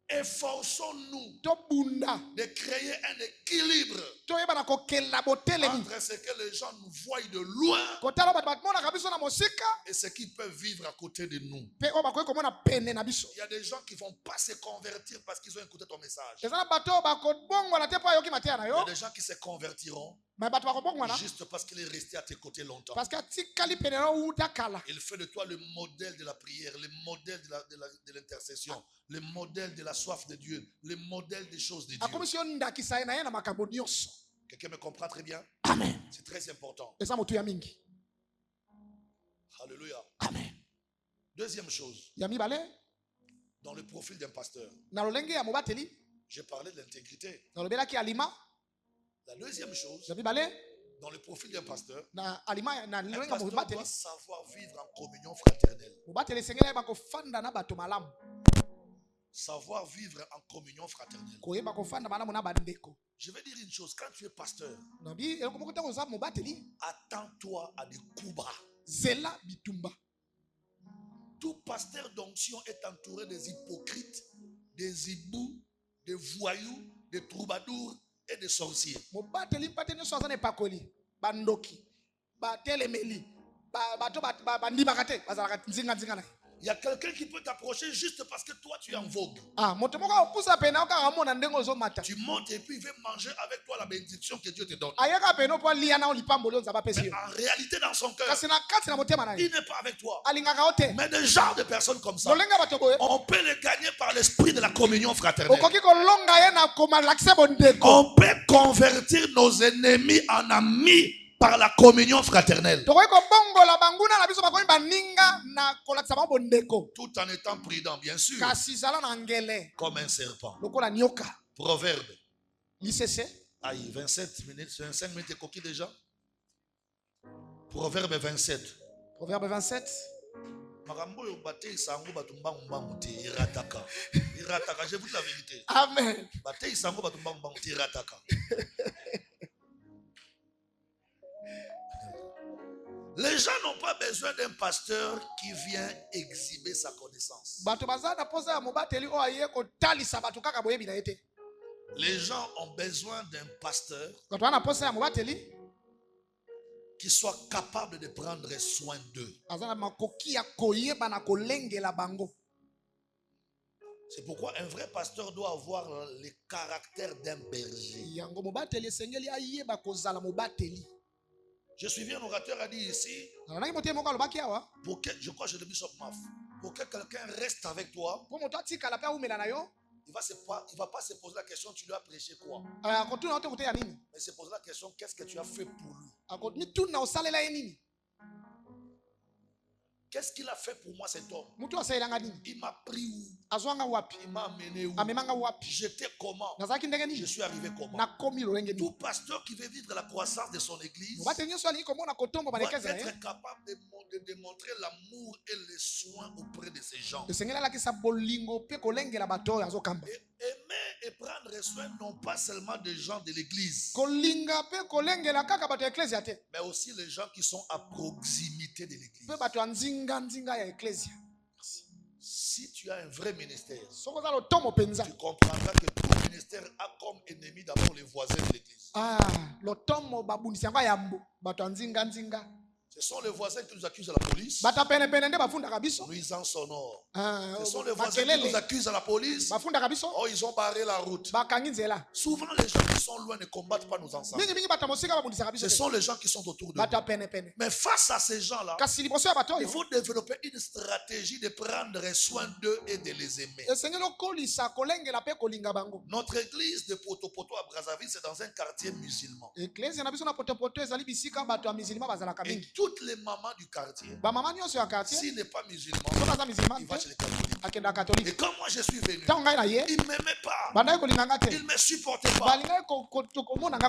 Efforçons-nous de créer un équilibre entre ce que les gens nous voient de loin et ce qu'ils peuvent vivre à côté de nous. Il y a des gens qui ne vont pas se convertir parce qu'ils ont écouté ton message. Il y a des gens qui se convertiront juste parce qu'il est resté à tes côtés longtemps. Il fait de toi le modèle de la prière, le modèle de l'intercession, le modèle de la soif de Dieu, le modèle des choses de Dieu. Quelqu'un me comprend très bien? Amen. C'est très important. Alléluia. Amen. Deuxième chose. Dans le profil d'un pasteur, j'ai parlé de l'intégrité. La deuxième chose, dans le profil d'un pasteur, un pasteur doit savoir vivre en communion fraternelle. savoir vivre en communion fraternelle. Je vais dire une chose, quand tu es pasteur, attends-toi à des coups bas. Tout pasteur d'onction est entouré des hypocrites, des hiboux, des voyous, des troubadours et des sorciers. Il y a quelqu'un qui peut t'approcher juste parce que toi tu es en vogue. Tu montes et puis il veut manger avec toi la bénédiction que Dieu te donne. Mais en réalité dans son cœur, il n'est pas avec toi. Mais des genres de personnes comme ça, on peut les gagner par l'esprit de la communion fraternelle. On peut convertir nos ennemis en amis par la communion fraternelle. Tout en étant prudent, bien sûr. Comme un serpent. Proverbe. Aïe, 27 minutes, 25 minutes, et coquille déjà. Proverbe 27. Proverbe 27. Je vous dis la vérité. Amen. Les gens n'ont pas besoin d'un pasteur qui vient exhiber sa connaissance. Les gens ont besoin d'un pasteur qui soit capable de prendre soin d'eux. C'est pourquoi un vrai pasteur doit avoir le caractère d'un berger. Je suis un orateur a dit ici, pour que, je crois que je le Bishop Maf, pour que quelqu'un reste avec toi, il ne va pas se poser la question, tu lui as prêché quoi? Mais se poser la question, qu'est-ce que tu as fait pour lui? Qu'est-ce qu'il a fait pour moi cet homme? Il m'a pris où? Il m'a amené où? J'étais comment? Je suis arrivé comment? Tout pasteur qui veut vivre la croissance de son église doit être capable de démontrer l'amour et le soin auprès de ces gens. Aimer et prendre soin non pas seulement des gens de l'église, mais aussi les gens qui sont à proximité de l'église. Si tu as un vrai ministère, tu comprendras que tout ministère a comme ennemi d'abord les voisins de l'église. Ce sont les voisins qui nous accusent à la police. Nuisants sonores. Ce sont les voisins qui nous accusent à la police. Oh, ils ont barré la route. Souvent, les gens qui sont loin ne combattent pas nos ensembles. Ce sont les gens qui sont autour de nous. Mais face à ces gens-là, il faut développer une stratégie de prendre soin d'eux et de les aimer. Notre église de Poto-Poto à Brazzaville, c'est dans un quartier musulman. Et toutes les mamans du quartier, s'il n'est pas musulman, il va chez les catholiques. Et quand moi je suis venu, il ne m'aimait pas, il ne me supportait pas.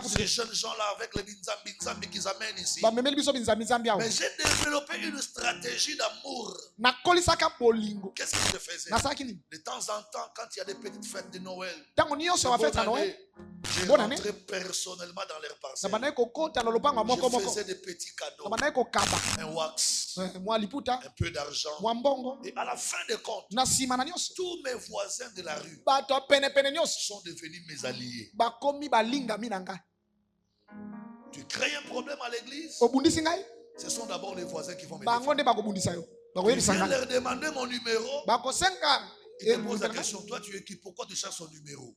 Ces jeunes gens-là avec les binzambi qu'ils amènent ici. Mais j'ai développé une stratégie d'amour. Qu'est-ce que je faisais? De temps en temps, quand il y a des petites fêtes de Noël, je rentrais personnellement dans leur parcelle. Je faisais des petits cadeaux, un wax, un peu d'argent. Et à la fin de compte, tous mes voisins de la rue sont devenus mes alliés. Tu crées un problème à l'église, ce sont d'abord les voisins qui vont me défendre. Tu viens leur demander mon numéro. Il te pose la question, toi tu es qui? Pourquoi tu cherches son numéro?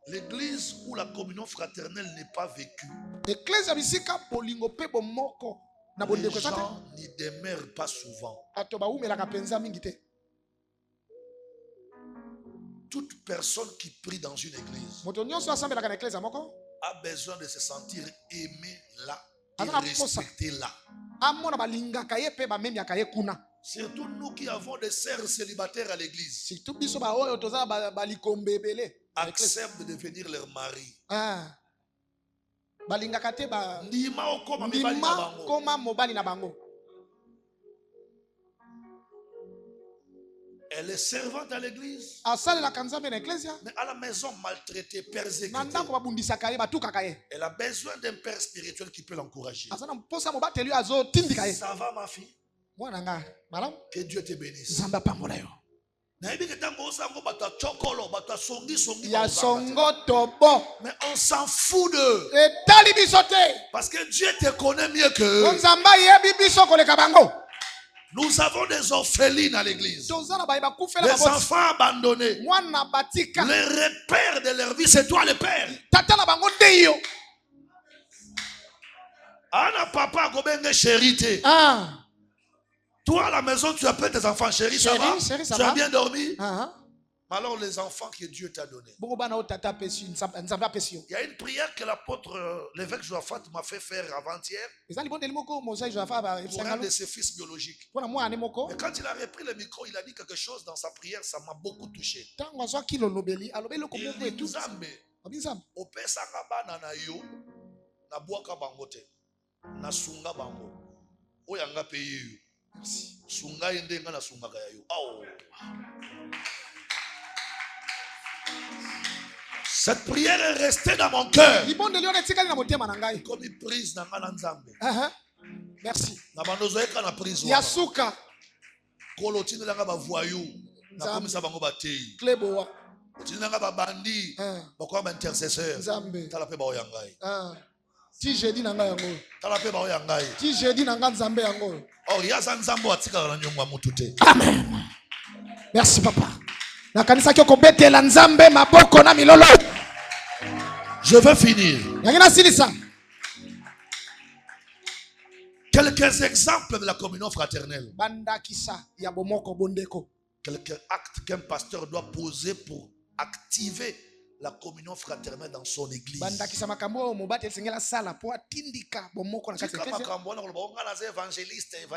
L'église où la communion fraternelle n'est pas vécue, les gens n'y demeurent pas souvent. Toute personne qui prie dans une église a besoin de se sentir aimé là et respecté là. Surtout nous qui avons des sœurs célibataires à l'église, acceptent de devenir leur mari. Elle est servante à l'église. Mais à la maison, maltraitée, persécutée. Elle a besoin d'un père spirituel qui peut l'encourager. Ça va, ma fille? Que Dieu te bénisse. Mais on s'en fout d'eux. Parce que Dieu te connaît mieux que nous avons des orphelines à l'église. Des enfants abandonnés. Le repère de leur vie, c'est toi le père. Anna papa gobenge chérité. Toi à la maison, tu appelles tes enfants chéris, ça va? Tu as bien dormi? Alors les enfants que Dieu t'a donnés. Il y a une prière que l'apôtre, l'évêque Joaphat m'a fait faire avant-hier pour un de ses fils biologiques. Et quand il a repris le micro, il a dit quelque chose dans sa prière, ça m'a beaucoup touché. Cette prière est restée dans mon cœur. Comme une prise dans ma nzambe. Merci. Yasuka. Kolotine langa ba voyou. Na komisa bango ba tei. Kleboa. Otine langa ba bandi. Bakwa ba intercesseur. Tala pe ba oyangai. Ti jeudi nanga yango. Tala pe ba oyangai. Ti jeudi nanga nzambe yango. Oh, yaza nzambe atika na nyongwa mutute. Amen. Merci papa. Na kanisa kyo kobetela nzambe maboko na milolo. Je veux finir. Yangina silisa. Quelques exemples de la communion fraternelle. Bandakisa ya bomoko bondeko. Quelques actes qu'un pasteur doit poser pour activer la communion fraternelle dans son église. Bandakisa makambo mobate sengela sala po atindika bomoko na kati eklesia. Tika makambo na kolobonga na évangéliste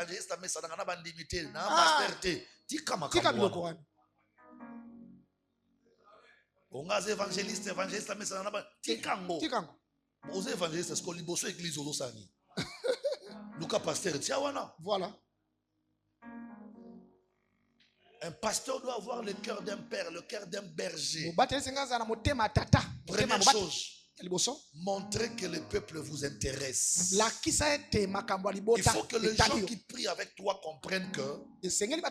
mesa na bandimité na pasteur te. Tika makambo. Ongaze évangéliste mesa na ba tikango. Tikango. Oze évangéliste est-ce que liboso église olosani. Luka pasteur tiawana. Voilà. Un pasteur doit avoir le cœur d'un père, le cœur d'un berger. Première chose, montrer que le peuple vous intéresse. Il faut que les gens qui prient avec toi comprennent que ce qui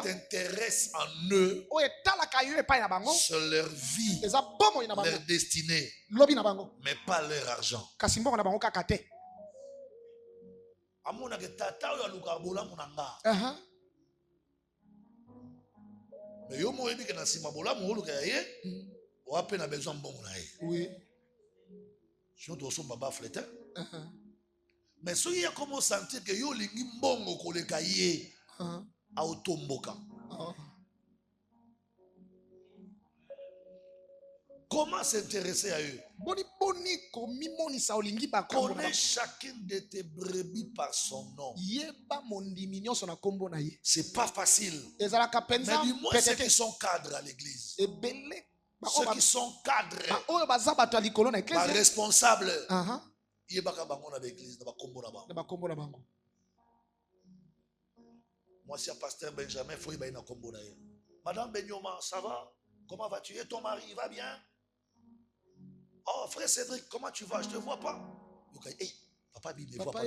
t'intéresse en eux, c'est leur vie, leur destinée, mais pas leur argent. Mais yo moyebi ke na sima bola molu ka ye o ape na besoin mbongo na ye. Oui. Je dois son baba flétin. Mais so ya comment sentir que yo lingi mbongo koleka ye a otomboka. Comment s'intéresser à eux? Connais chacune de tes brebis par son nom. C'est pas facile. Mais du moins ceux qui sont cadres à l'église. Ceux qui sont cadres. Pas responsables. Moi, si un pasteur Benjamin, il faut y aller dans Combo. Madame Benyoma, ça va? Comment vas-tu? Et ton mari, il va bien? Oh, frère Cédric, comment tu vas? Je ne te vois pas. Hey, papa, il me voit pas.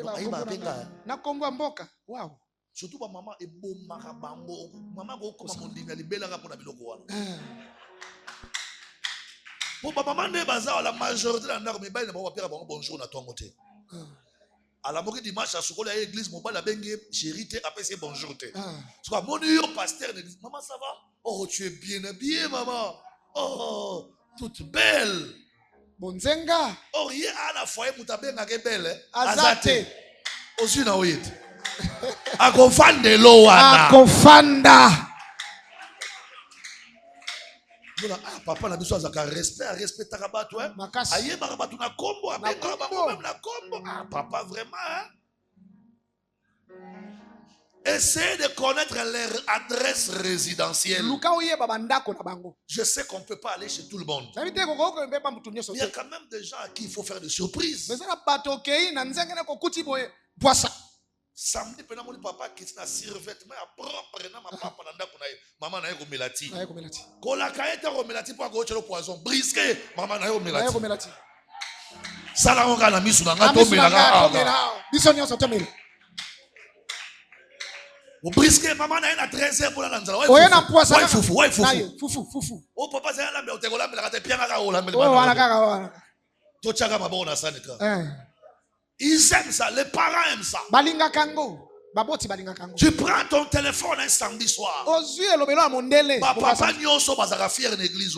Wow. Surtout ma maman est beau marabango. Maman go comme mon ding ali belanga pour na biloko wana. Pour maman ne baza la majorité de la ndako mibali na ba pera bango bonjour na tongo te. À la moquette dimanche à Sokolo à l'église mon bal la bengue chérie te après c'est bonjour te. Soit mon yo pasteur d'église. Maman ça va? Oh, tu es bien habillée maman. Oh, toute belle. Bonzenga. Oh, il y a à la fois mutabenga ke belle. Azate. Osu na oyet. Akofande lo wana. Akofanda. Ah, papa na biso azaka respect takabatu hein. Aye bakabatu na kombo abenga bango même na kombo. Ah, papa vraiment hein. Essayez de connaître leur adresse résidentielle. Je sais qu'on ne peut pas aller chez tout le monde. Il y a quand même des gens à qui il faut faire des surprises. Samedi, mon papa qui est dans survêtement propre, ma papa maman na yeko melati. Kolaka ete ko melati po ko chelo poison. Brisqué maman na yeko melati. Sala on kana misu na ngato melaka. Biso nyonso tomela. Au brisqué maman na ena 13h pour la nzala. Ouais fufu. O papa za la me otekola melaka te pianga ka ola melaka. Oh wana kaka. To chaka mabo na sanika. Ils aiment ça, les parents aiment ça. Balinga kango. Tu prends ton téléphone un samedi soir. Papa nyonso bazaka fier en église.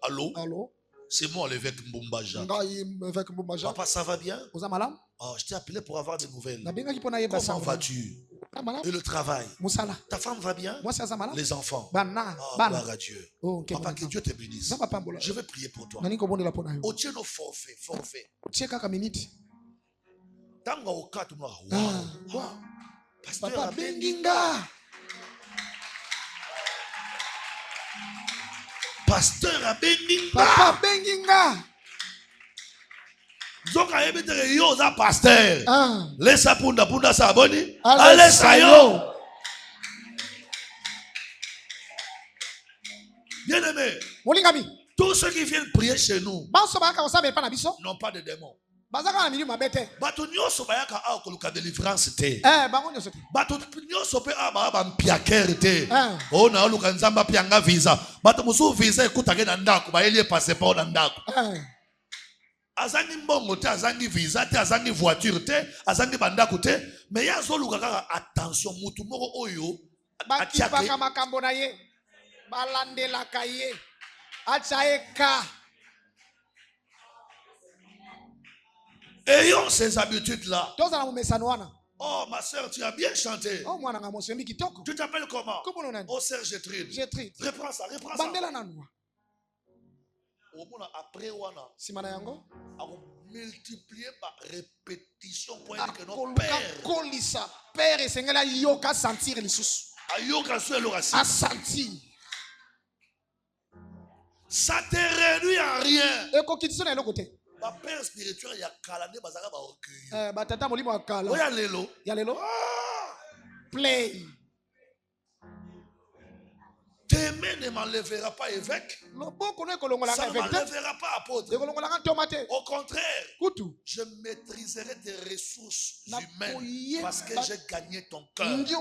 Allô? C'est moi l'évêque Mbumbaja. Papa, ça va bien? Oh, je t'ai appelé pour avoir des nouvelles. Comment vas-tu? Et le travail? Ta femme va bien? Les enfants? Oh, gloire à Dieu. Papa, que Dieu te bénisse. Je vais prier pour toi. Oh, tiens nos forfaits. Tango okatu mwa. Papa Benginga. Pasteur Benginga. Papa Benginga. Zoka ebetere yo za pasteur. Laisse punda sa boni. Allez sayo. Bien-aimé. Molingami. Tous ceux qui viennent prier chez nous n'ont pas de démons. Bato nyonso bayaka a koluka délivrance te. Bato nyonso pe a ba mpiakere te. O na oluka nzamba pianga visa. Bato musu visa ekutake na ndako ba elie passeport na ndako. Azangi mbongo te, azangi visa te, azangi voiture te, azangi bandako te, mais ya zoluka kaka attention mutu moko oyo bakipaka makambo na ye. Balandelaka ye. Achaeka. Ayons ces habitudes-là. Oh, ma soeur, tu as bien chanté. Tu t'appelles comment? Oh, sœur Gertrude. Reprends ça. Après, multiplier par répétition pour dire que nos pères. Sentir. Ça te réduit à rien. Ma père spirituel, il y a calé, bazaka ba orgueil. Batata molimo akala. Oya lelo. Ya lelo. Play. Tes mains ne m'enlèvera pas évêque. Ça ne m'enlèvera pas apôtre. Au contraire, je maîtriserai tes ressources humaines parce que j'ai gagné ton cœur. Il y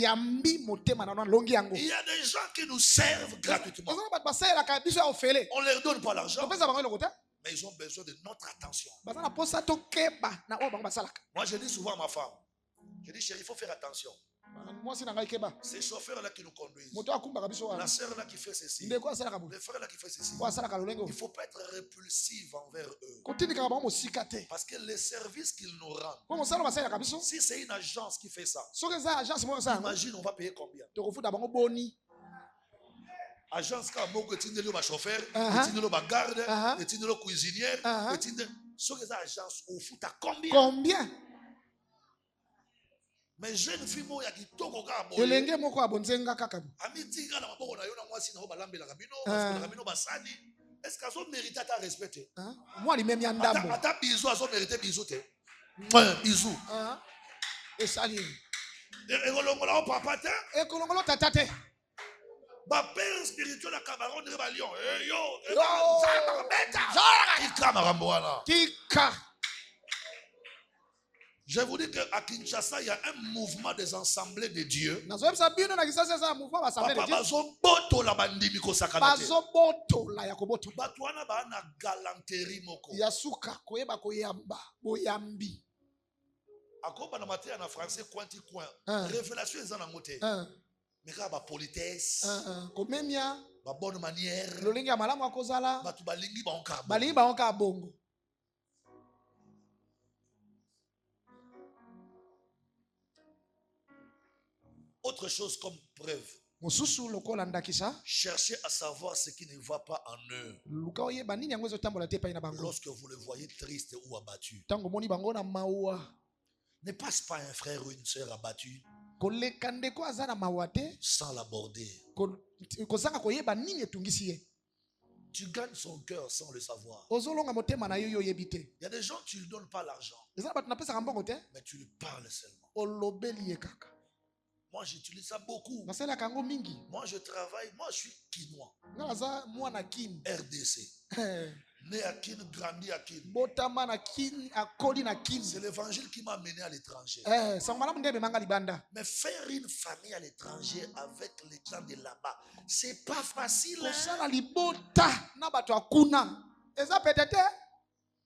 a des gens qui nous servent gratuitement. On ne leur donne pas l'argent. Mais ils ont besoin de notre attention. Moi, je dis souvent à ma femme, je dis chérie, il faut faire attention. Ces chauffeurs-là qui nous conduisent, la sœur-là qui fait ceci, le frère-là qui fait ceci, il ne faut pas être répulsif envers eux. Parce que les services qu'ils nous rendent, si c'est une agence qui fait ça, imagine on va payer combien? Agence ka moko etindeli ba chauffeur, etindeli ba garde, etindeli cuisinière, etindeli so que ça agence au fout à combien? Mais jeune fille mo ya kitoko ka boye. Elenge moko abonzenga kaka. Ami tinga na maboko na yo na mwasi na ho balambela kabino, parce que kabino basani. Est-ce que ça mérite à respecter? Moi li même ya ndambo. Ata bisou azo mériter bisou te. Bisou. Et sali. Et kolongola o papa te? Et kolongola tata te. Ma père spirituel à Cameroun de Rebellion. Je vous dis qu'à Kinshasa, il y a un mouvement des assemblées de Dieu. Révélation est en moté. Mais quand la politesse, la bonne manière, autre chose comme preuve. Cherchez à savoir ce qui ne va pas en eux. Lorsque vous le voyez triste ou abattu, ne passe pas un frère ou une soeur abattu sans l'aborder. Tu gagnes son cœur sans le savoir. Il y a des gens, tu ne lui donnes pas l'argent, mais tu lui parles seulement. Moi, j'utilise ça beaucoup. Moi, je travaille. Moi, je suis quinois. RDC. Né à Kin, grandi à Kin. C'est l'évangile qui m'a mené à l'étranger. Mais faire une famille à l'étranger avec les gens de là-bas, c'est pas facile.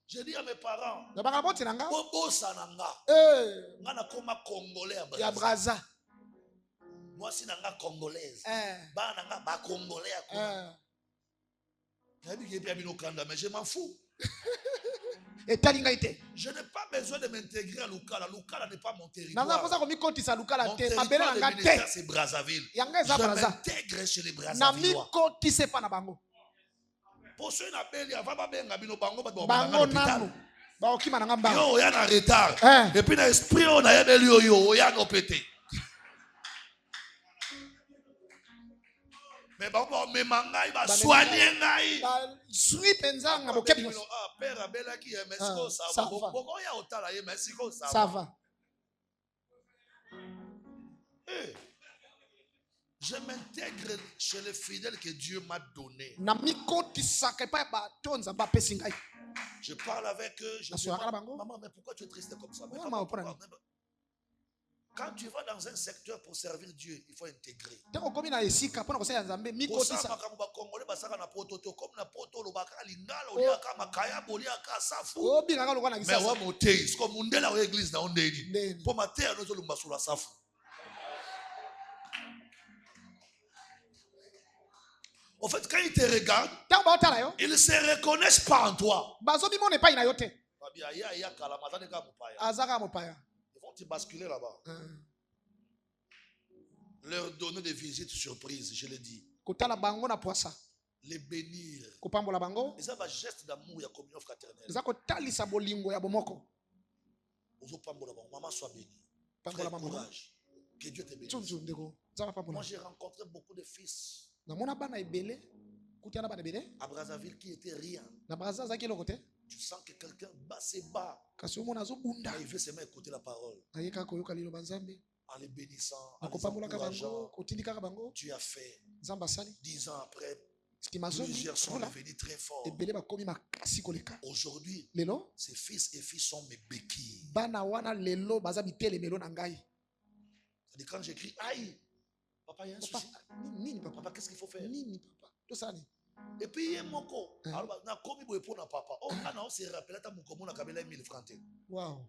Je dis à mes parents, Congolais à Brazza. Moi, si nanga congolaise, nanga congolais à mais je m'en fous. Je n'ai pas besoin de m'intégrer à Lukala. Lukala n'est pas mon territoire. Mon territoire de militaire, c'est Brazzaville. Je m'intègre chez les Brazzavillois. Pour ceux qui n'ont pas retard. Et puis, dans l'esprit, on a pété. Mais bon, mais mangai va soigner ngai. Père Abela qui est Mexico, ça va. Pourquoi il y a autant là, Mexico, ça va. Je m'intègre chez les fidèles que Dieu m'a donné. Je parle avec eux. Je dis, maman, mais pourquoi tu es triste comme ça? Quand tu vas dans un secteur pour servir Dieu, il faut intégrer. En fait, quand ils te regardent, ils ne se reconnaissent pas en toi. Ils vont te basculer là-bas. Leur donner des visites surprises, je l'ai dit. Les bénir. Et ça va geste d'amour et de communion fraternelle. Maman soit bénie. Courage. Que Dieu te bénisse. Moi, j'ai rencontré beaucoup de fils à Brazzaville qui étaient rien. Tu sens que quelqu'un bat ses bas. Il veut seulement écouter la parole. En les bénissant, en les encourageant. Tu as fait. 10 ans après, plusieurs sont devenus très forts. Aujourd'hui, ces fils et filles sont mes béquilles. C'est-à-dire quand j'écris, aïe, papa, il y a un souci. Papa, qu'est-ce qu'il faut faire? Et puis, il y a mon co. Alors, na komi boye pour na papa. Oh, on se rappelle, ta moukomo na kabela 1000 francs. Wow.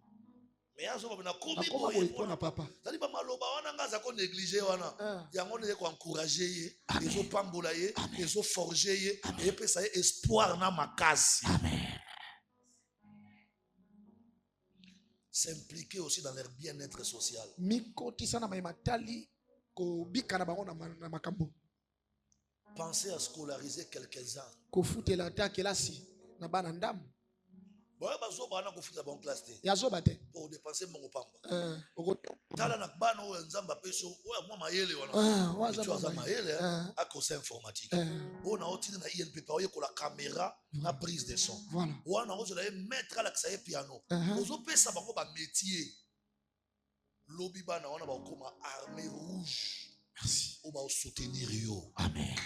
Mais ya zo na komi boye pour na papa. Ça dit ba maloba wana ngaza ko négliger wana. Yango ne ko encourager ye, ezo pambola ye, ezo forger ye, et puis ça y espoir na makasi. Amen. S'impliquer aussi dans leur bien-être social. Pensez à scolariser quelques-uns. Pour dépenser mon pamba. Informatique. On a la caméra, la prise de son. On a mettre à l'accès piano. On a métier. Lobby bana on a comme armée rouge. Merci. On va soutenir yo. Amen.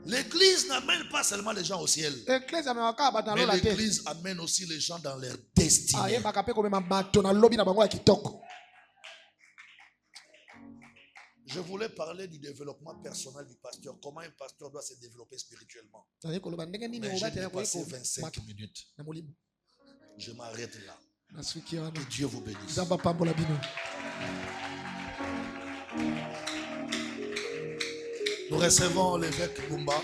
L'église n'amène pas seulement les gens au ciel. Mais l'église amène aussi les gens dans leur destinée. Je voulais parler du développement personnel du pasteur. Comment un pasteur doit se développer spirituellement. Mais j'ai dépassé 25 minutes. Je m'arrête là. Que Dieu vous bénisse. Nous recevons l'évêque Bumba.